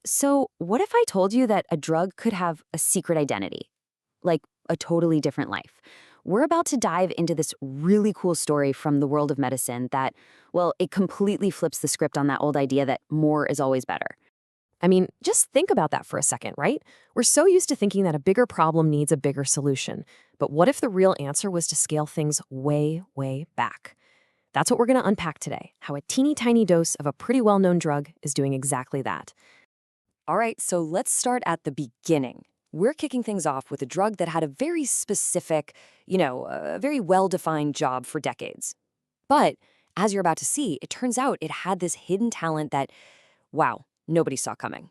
So, what if I told you that a drug could have a secret identity, like a totally different life? We're about to dive into this really cool story from the world of medicine that, well, it completely flips the script on that old idea that more is always better. I mean, just think about that for a second, right? We're so used to thinking that a bigger problem needs a bigger solution. But what if the real answer was to scale things way, way back? That's what we're going to unpack today, how a teeny tiny dose of a pretty well-known drug is doing exactly that. All right, so let's start at the beginning. We're kicking things off with a drug that had a very specific, a very well-defined job for decades. But as you're about to see, it turns out it had this hidden talent that, wow, nobody saw coming.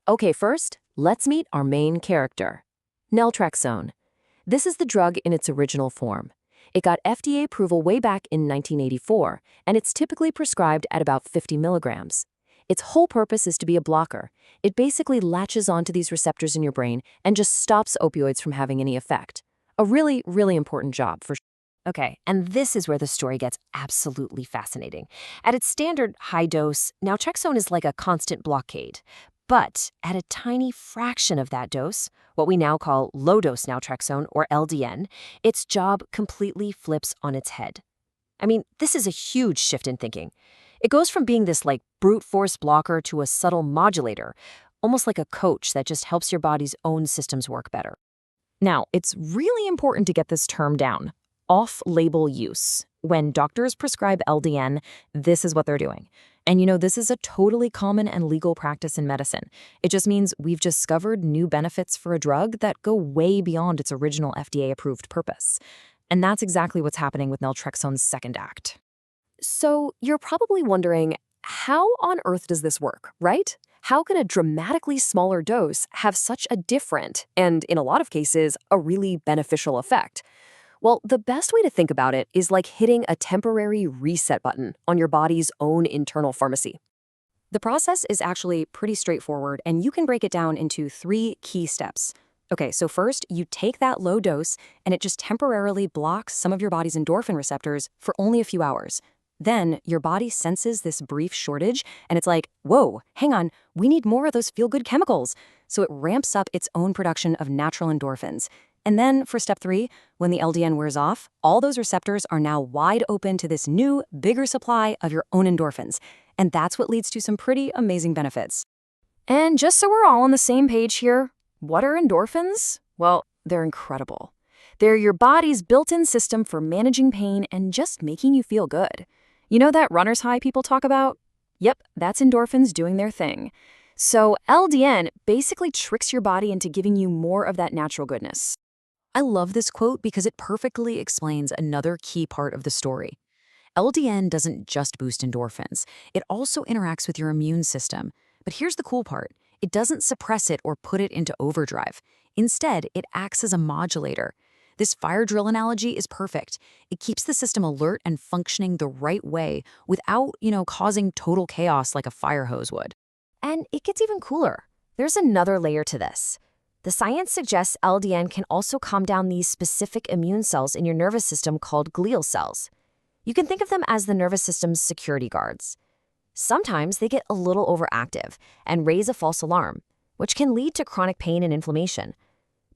Okay, first, let's meet our main character, naltrexone. This is the drug in its original form. It got FDA approval way back in 1984, and it's typically prescribed at about 50 milligrams. Its whole purpose is to be a blocker. It basically latches onto these receptors in your brain and just stops opioids from having any effect. A really, really important job for sure. Okay, and this is where the story gets absolutely fascinating. At its standard high dose, naltrexone is like a constant blockade. But at a tiny fraction of that dose, what we now call low-dose naltrexone, or LDN, its job completely flips on its head. I mean, this is a huge shift in thinking. It goes from being this like brute force blocker to a subtle modulator, almost like a coach that just helps your body's own systems work better. Now, it's really important to get this term down. Off-label use. When doctors prescribe LDN, this is what they're doing. And this is a totally common and legal practice in medicine. It just means we've discovered new benefits for a drug that go way beyond its original FDA-approved purpose. And that's exactly what's happening with naltrexone's second act. So you're probably wondering, how on earth does this work, right? How can a dramatically smaller dose have such a different, and in a lot of cases, a really beneficial effect? Well, the best way to think about it is like hitting a temporary reset button on your body's own internal pharmacy. The process is actually pretty straightforward, and you can break it down into 3 key steps. Okay, so first, you take that low dose, and it just temporarily blocks some of your body's endorphin receptors for only a few hours. Then, your body senses this brief shortage, and it's like, whoa, hang on, we need more of those feel-good chemicals. So it ramps up its own production of natural endorphins. And then, for step 3, when the LDN wears off, all those receptors are now wide open to this new, bigger supply of your own endorphins. And that's what leads to some pretty amazing benefits. And just so we're all on the same page here, what are endorphins? Well, they're incredible. They're your body's built-in system for managing pain and just making you feel good. You know that runner's high people talk about? Yep, that's endorphins doing their thing. So LDN basically tricks your body into giving you more of that natural goodness. I love this quote because it perfectly explains another key part of the story. LDN doesn't just boost endorphins. It also interacts with your immune system. But here's the cool part. It doesn't suppress it or put it into overdrive. Instead, it acts as a modulator. This fire drill analogy is perfect. It keeps the system alert and functioning the right way without, causing total chaos like a fire hose would. And it gets even cooler. There's another layer to this. The science suggests LDN can also calm down these specific immune cells in your nervous system called glial cells. You can think of them as the nervous system's security guards. Sometimes they get a little overactive and raise a false alarm, which can lead to chronic pain and inflammation.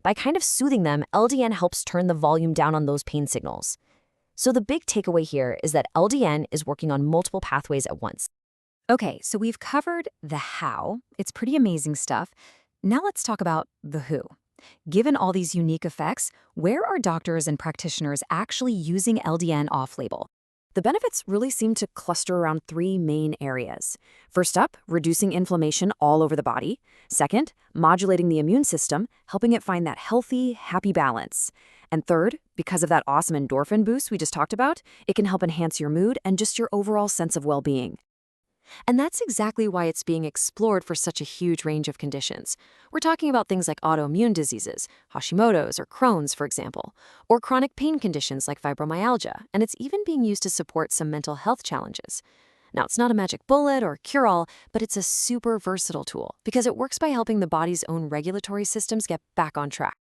By kind of soothing them, LDN helps turn the volume down on those pain signals. So the big takeaway here is that LDN is working on multiple pathways at once. Okay, so we've covered the how. It's pretty amazing stuff. Now let's talk about the who. Given all these unique effects, where are doctors and practitioners actually using LDN off-label? The benefits really seem to cluster around 3 main areas. First up, reducing inflammation all over the body. Second, modulating the immune system, helping it find that healthy, happy balance. And third, because of that awesome endorphin boost we just talked about, it can help enhance your mood and just your overall sense of well-being. And that's exactly why it's being explored for such a huge range of conditions. We're talking about things like autoimmune diseases, Hashimoto's or Crohn's, for example, or chronic pain conditions like fibromyalgia, and it's even being used to support some mental health challenges. Now, it's not a magic bullet or cure-all, but it's a super versatile tool because it works by helping the body's own regulatory systems get back on track.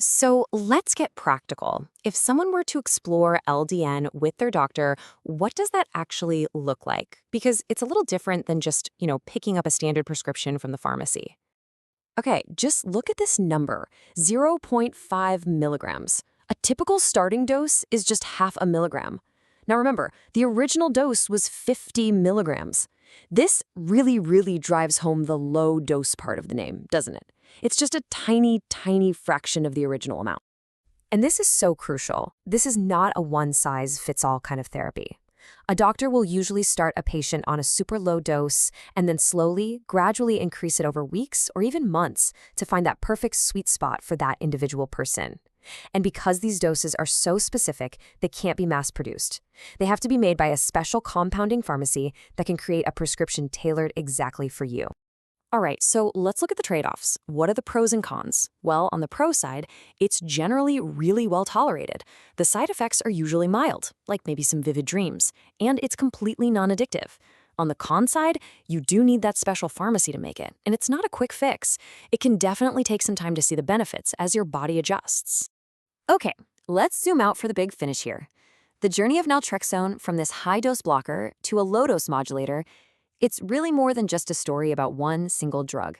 So let's get practical. If someone were to explore LDN with their doctor, what does that actually look like? Because it's a little different than just, picking up a standard prescription from the pharmacy. Okay, just look at this number, 0.5 milligrams. A typical starting dose is just half a milligram. Now remember, the original dose was 50 milligrams. This really drives home the low dose part of the name, doesn't it? It's just a tiny fraction of the original amount. And this is so crucial. This is not a one-size-fits-all kind of therapy. A doctor will usually start a patient on a super low dose and then gradually increase it over weeks or even months to find that perfect sweet spot for that individual person. And because these doses are so specific, they can't be mass-produced. They have to be made by a special compounding pharmacy that can create a prescription tailored exactly for you. All right, so let's look at the trade-offs. What are the pros and cons? Well, on the pro side, it's generally really well tolerated. The side effects are usually mild, like maybe some vivid dreams, and it's completely non-addictive. On the con side, you do need that special pharmacy to make it, and it's not a quick fix. It can definitely take some time to see the benefits as your body adjusts. Okay, let's zoom out for the big finish here. The journey of naltrexone from this high-dose blocker to a low-dose modulator, it's really more than just a story about one single drug.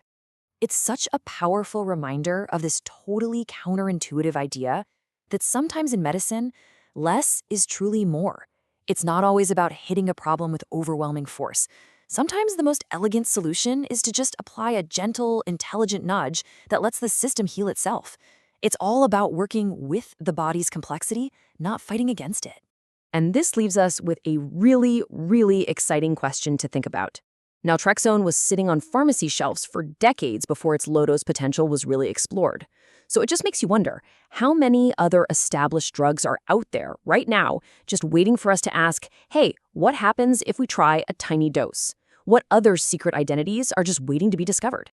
It's such a powerful reminder of this totally counterintuitive idea that sometimes in medicine, less is truly more. It's not always about hitting a problem with overwhelming force. Sometimes the most elegant solution is to just apply a gentle, intelligent nudge that lets the system heal itself. It's all about working with the body's complexity, not fighting against it. And this leaves us with a really exciting question to think about. Naltrexone was sitting on pharmacy shelves for decades before its low-dose potential was really explored. So it just makes you wonder, how many other established drugs are out there right now just waiting for us to ask, hey, what happens if we try a tiny dose? What other secret identities are just waiting to be discovered?